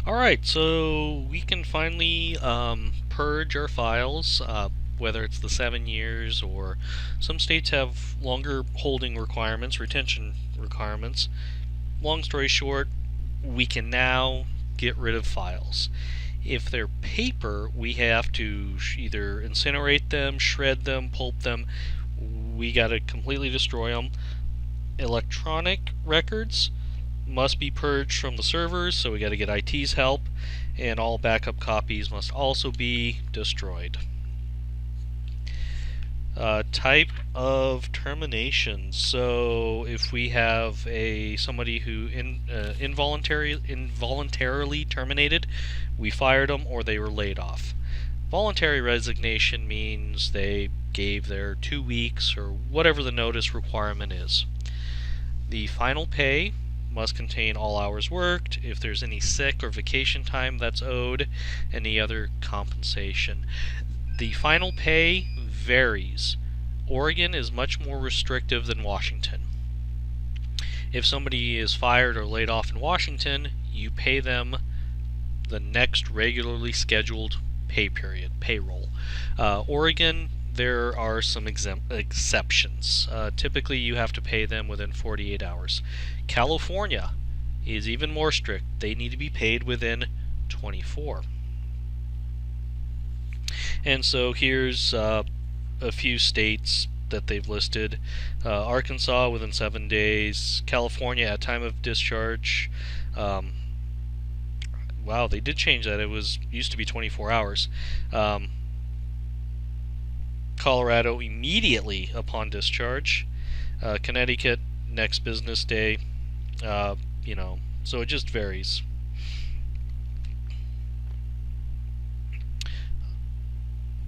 Alright, so we can finally purge our files, whether it's the 7 years or some states have longer holding requirements, retention requirements. Long story short, we can now get rid of files. If they're paper, we have to either incinerate them, shred them, pulp them. We got to completely destroy them. Electronic records must be purged from the servers, so we got to get IT's help, and all backup copies must also be destroyed. Type of termination. So if we have somebody who involuntarily terminated, we fired them or they were laid off. Voluntary resignation means they gave their 2 weeks or whatever the notice requirement is. The final pay must contain all hours worked, if there's any sick or vacation time that's owed, any other compensation. The final pay varies. Oregon is much more restrictive than Washington. If somebody is fired or laid off in Washington, you pay them the next regularly scheduled pay period, payroll. Oregon, there are some exceptions. Typically, you have to pay them within 48 hours. California is even more strict. They need to be paid within 24. And so here's a few states that they've listed. Arkansas within 7 days. California at time of discharge. Wow, they did change that. It used to be 24 hours. Colorado immediately upon discharge. Connecticut next business day. So it just varies.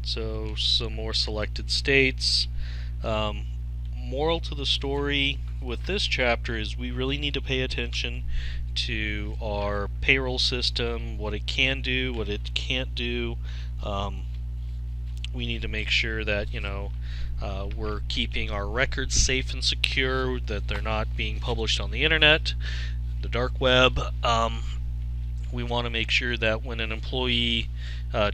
So some more selected states. Moral to the story with this chapter is we really need to pay attention to our payroll system, what it can do, what it can't do. We need to make sure that we're keeping our records safe and secure, that they're not being published on the internet, the dark web. We want to make sure that when an employee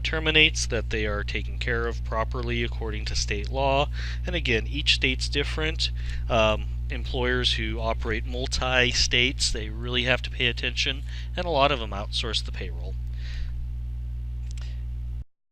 terminates, that they are taken care of properly according to state law. And again, each state's different. Employers who operate multi-states, they really have to pay attention, and a lot of them outsource the payroll.